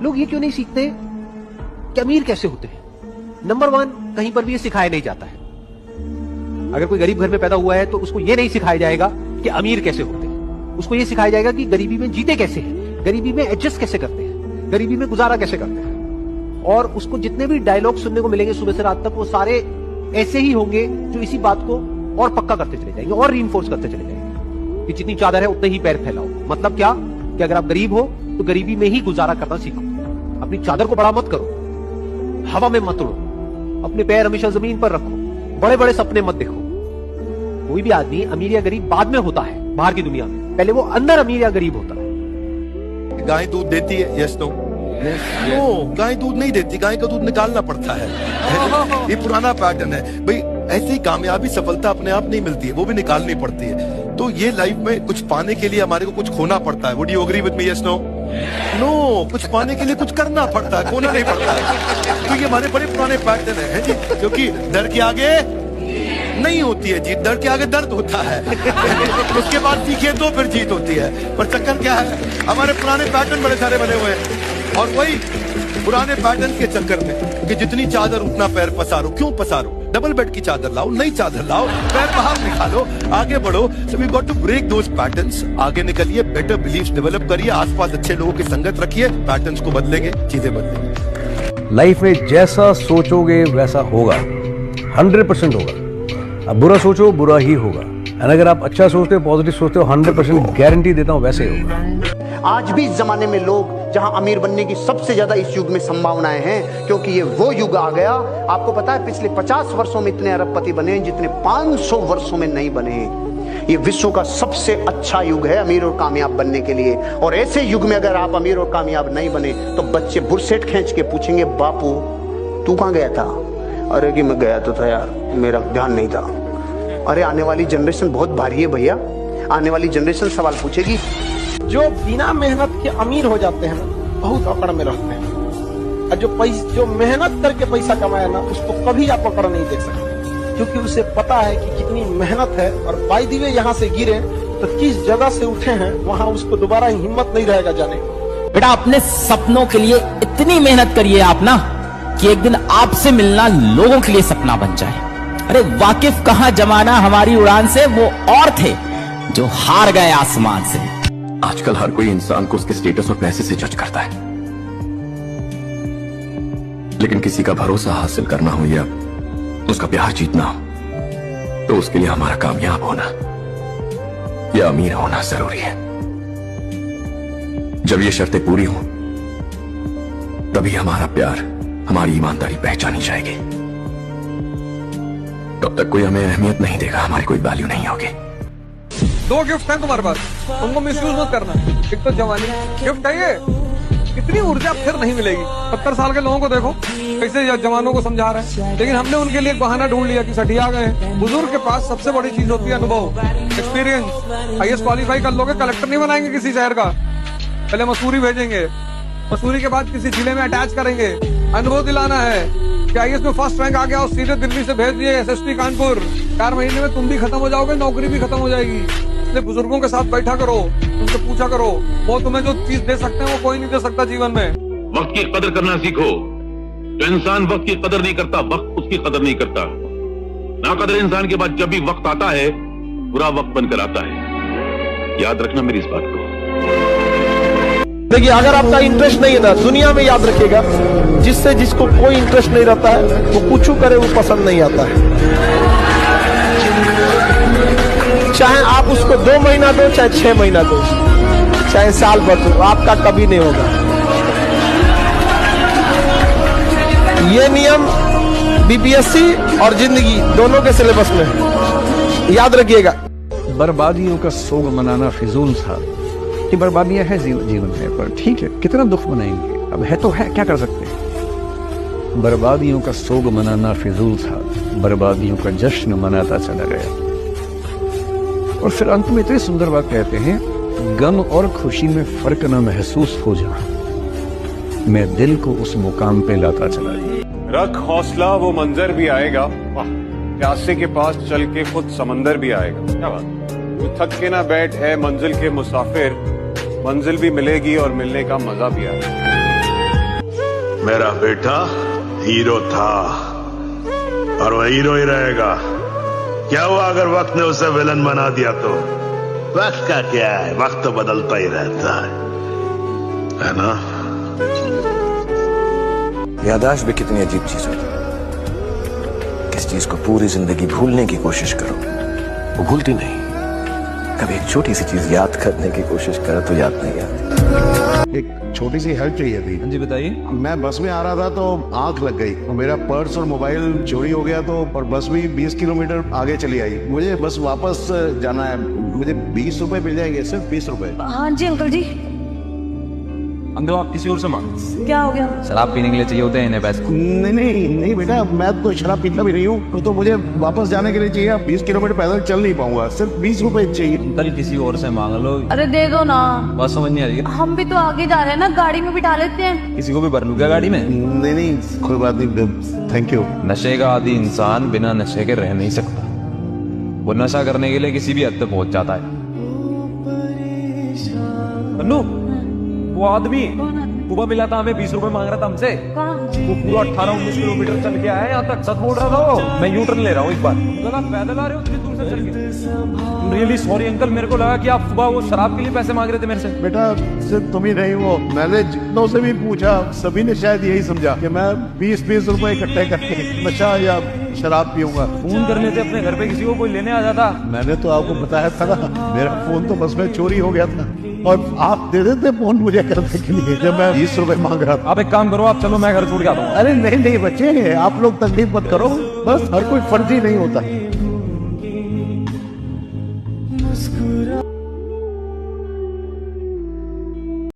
लोग ये क्यों नहीं सीखते कि अमीर कैसे होते हैं? नंबर 1, कहीं पर भी ये सिखाया नहीं जाता है। अगर कोई गरीब घर में पैदा हुआ है तो उसको ये नहीं सिखाया जाएगा कि अमीर कैसे होते हैं। उसको ये सिखाया जाएगा कि गरीबी में जीते कैसे हैं, गरीबी में एडजस्ट कैसे करते हैं, गरीबी में गुजारा कैसे करते हैं। और उसको जितने भी डायलॉग सुनने को मिलेंगे सुबह से रात तक, वो सारे ऐसे ही होंगे जो इसी बात को और पक्का करते चले जाएंगे और रीइंफोर्स करते चले जाएंगे कि जितनी चादर है उतने ही पैर फैलाओ। मतलब क्या कि अगर आप गरीब हो तो गरीबी में ही गुजारा करना सीखो। अपनी चादर को बड़ा मत करो, हवा में मत उड़ो, अपने पैर हमेशा जमीन पर रखो, बड़े बड़े सपने मत देखो। कोई भी आदमी अमीर या गरीब बाद में होता है बाहर की दुनिया में, पहले वो अंदर अमीर या गरीब होता है। गाय दूध देती है? Yes no? नो, गाय दूध नहीं देती, गाय का दूध निकालना पड़ता है। ये पुराना पैटर्न है भाई। ऐसी कामयाबी सफलता अपने आप नहीं मिलती है, वो भी निकालनी पड़ती है। तो ये लाइफ में कुछ पाने के लिए हमारे को कुछ खोना पड़ता है। Would you agree with me? Yes no? No, कुछ पाने के लिए कुछ करना पड़ता है, खोना नहीं पड़ता है। तो ये हमारे बड़े पुराने पैटर्न है जी, क्योंकि डर के आगे नहीं होती है जीत, डर के आगे दर्द होता है। उसके बाद सीखिए तो फिर जीत होती है। पर चक्कर क्या है, हमारे पुराने पैटर्न बड़े सारे बने हुए हैं और वही पुराने पैटर्न के चक्कर में कि जितनी चादर उतना पैर पसारो। क्यों पसारो? डबल बेड की चादर लाओ, नई चादर लाओ, पैर बाहर निकालो, आगे बढ़ो। So we got to break those patterns. आगे निकलिए, बेटर बिलीफ्स डेवलप करिए, आसपास अच्छे लोगों की संगत रखिए, पैटर्न्स को बदलेंगे, चीजें बदलेंगे। लाइफ में जैसा सोचोगे वैसा होगा, 100% होगा। अब बुरा सोचो, बुरा ही होगा। और अगर आप अच्छा सोचते हो, पॉजिटिव सोचते हो, 100% गारंटी देता हूं वैसे ही होगा। आज भी इस जमाने में लोग जहां अमीर बनने की सबसे ज्यादा इस युग में संभावनाएं हैं, क्योंकि ये वो युग आ गया। आपको पता है पिछले 50 वर्षों में इतने अरबपति बने हैं जितने 500 वर्षों में नहीं बने हैं। ये विश्व का सबसे अच्छा युग है अमीर और कामयाब बनने के लिए। और ऐसे युग में अगर आप अमीर और कामयाब नहीं बने तो बच्चे बुरसेट खींच के पूछेंगे, बापू तू कहां गया था? अरे कि मैं गया तो था यार, मेरा ध्यान नहीं था। अरे आने वाली जनरेशन बहुत भारी है भैया। आने वाली जनरेशन सवाल पूछेगी। जो बिना मेहनत के अमीर हो जाते हैं ना, बहुत अकड़ में रहते हैं। और जो मेहनत करके पैसा कमाया ना, उसको कभी आप अकड़ नहीं देख सकते, क्योंकि उसे पता है कि कितनी मेहनत है। और बाय द वे यहाँ से गिरे तो किस जगह से उठे हैं वहां उसको दोबारा हिम्मत नहीं रहेगा जाने। बेटा अपने सपनों के लिए इतनी मेहनत करिए आप ना कि एक दिन आपसे मिलना लोगों के लिए सपना बन जाए। अरे वाकिफ कहां जमाना हमारी उड़ान से वो और थे जो हार गए आसमान से। आजकल हर कोई इंसान को उसके स्टेटस और पैसे से जज करता है, लेकिन किसी का भरोसा हासिल करना हो या उसका प्यार जीतना हो तो उसके लिए हमारा कामयाब होना या अमीर होना जरूरी है। जब ये शर्तें पूरी हों तभी हमारा प्यार, हमारी ईमानदारी पहचानी जाएगी। तब तक कोई हमें अहमियत नहीं देगा, हमारी कोई वैल्यू नहीं होगी। 2 गिफ्ट हैं तुम्हारे पास, उनको मिसयूज मत करना। एक तो जवानी गिफ्ट है ये, इतनी ऊर्जा फिर नहीं मिलेगी। 70 साल के लोगों को देखो कैसे जवानों को समझा रहे हैं, लेकिन हमने उनके लिए एक बहाना ढूंढ लिया कि सठिया गए हैं। बुजुर्ग के पास सबसे बड़ी चीज होती है अनुभव, एक्सपीरियंस। आईएएस क्वालिफाई कर लोगे, कलेक्टर नहीं बनाएंगे किसी शहर का, पहले मसूरी भेजेंगे, मसूरी के बाद किसी जिले में अटैच करेंगे। अनुभव दिलाना है कि आईएएस में फर्स्ट रैंक आ गया और सीधे दिल्ली से भेज दिए एसएसपी कानपुर। 4 महीने में तुम भी खत्म हो जाओगे, नौकरी भी खत्म हो जाएगी। इसलिए बुजुर्गों के साथ बैठा करो, उनसे पूछा करो, वो तुम्हें जो चीज दे सकते हैं वो कोई नहीं दे सकता जीवन में। वक्त की कदर करना सीखो। जो इंसान वक्त की कदर नहीं करता, वक्त उसकी कदर नहीं करता। नाकदर इंसान के बाद जब भी वक्त आता है, बुरा वक्त बनकर आता है। याद रखना मेरी इस बात को। देखिए, अगर आपका इंटरेस्ट नहीं है ना, दुनिया में याद रखिएगा, जिसको कोई इंटरेस्ट नहीं रहता है वो कुछ करे वो पसंद नहीं आता है। चाहे आप उसको 2 महीना दो, चाहे 6 महीना दो, चाहे साल भर दो, आपका कभी नहीं होगा। ये नियम बीपीएससी और जिंदगी दोनों के सिलेबस में है, याद रखिएगा। बर्बादियों का सोग मनाना फिजूल था। कि बर्बादियां है जीवन में, पर ठीक है, कितना दुख मनाएंगे, अब है तो है, क्या कर सकते हैं। बर्बादियों का सोग मनाना फिजूल था, बर्बादियों का जश्न मनाता चला गया। और फिर अंत में इतनी सुंदर बात कहते हैं, गम और खुशी में फर्क न महसूस हो जा, मैं दिल को उस मुकाम पे लाता चला गया। रख हौसला, वो मंजर भी आएगा, प्यासे के पास चल के खुद समंदर भी आएगा। क्या बात, थक के ना बैठ है मंजिल के मुसाफिर, मंजिल भी मिलेगी और मिलने का मजा भी आएगा। मेरा बेटा हीरो था और वह हीरो ही रहेगा। क्या हुआ अगर वक्त ने उसे विलन बना दिया तो? वक्त का क्या है, वक्त तो बदलता ही रहता है ना? याददाश्त भी कितनी अजीब चीज होती है। किस चीज को पूरी जिंदगी भूलने की कोशिश करो, वो भूलती नहीं। कभी एक छोटी सी चीज याद करने की कोशिश करो तो याद नहीं आती। एक छोटी सी हेल्प चाहिए थी। जी बताइए। मैं बस में आ रहा था तो आंख लग गई और मेरा पर्स और मोबाइल चोरी हो गया, तो और बस भी 20 किलोमीटर आगे चली आई। मुझे बस वापस जाना है, मुझे 20 रुपए मिल जाएंगे, सिर्फ 20 रुपए। हाँ जी अंकल जी। अंदर आप किसी और से मांग। क्या हो गया? शराब पीने के लिए चाहिए होते हैं इन्हें पैसे। नहीं बेटा, मैं तो शराब पीता भी नहीं हूँ, तो मुझे वापस जाने के लिए चाहिए। 20 किलोमीटर पैदल चल नहीं पाऊंगा, सिर्फ 20 रुपए चाहिए। अंकल किसी और से मांग लो। अरे दे दो ना। बात समझ नहीं आ रही है। हम भी तो आगे जा रहे हैं ना, गाड़ी में बिठा लेते हैं। किसी को भी भर लूं क्या गाड़ी में? नहीं कोई बात नहीं, थैंक यू। नशे का आदि इंसान बिना नशे के रह नहीं सकता। वो नशा करने के लिए किसी भी हद तक पहुंच जाता है। अन्नू, वो आदमी सुबह मिला था, हमें 20 रुपए मांग रहा था हमसे। वो पूरा 18-19 किलोमीटर चल के आया यहाँ तक। सच बोल रहा था वो। मैं यू टर्न ले रहा हूँ इस बार। अगर आप पैदल आ रहे हो इतनी दूर से चल के। रियली सॉरी अंकल, मेरे को लगा कि आप सुबह वो शराब के लिए पैसे मांग रहे थे मेरे से। बेटा सिर्फ तुम ही नहीं हो, मैंने जितनों से भी पूछा सभी ने शायद यही समझा कि मैं 20 रुपए इकट्ठे करके नशा या शराब पीऊंगा। फोन करने से अपने घर पे किसी को कोई लेने आ जाता। मैंने तो आपको बताया था ना, मेरा फोन तो बस में चोरी हो गया था और आप दे देते फोन मुझे करने के लिए जब मैं 20 रुपए मांग रहा था। आप एक काम करो, आप चलो मैं घर छोड़ के आता हूँ। अरे नहीं बच्चे, आप लोग तकलीफ मत करो, बस हर कोई फर्जी नहीं होता।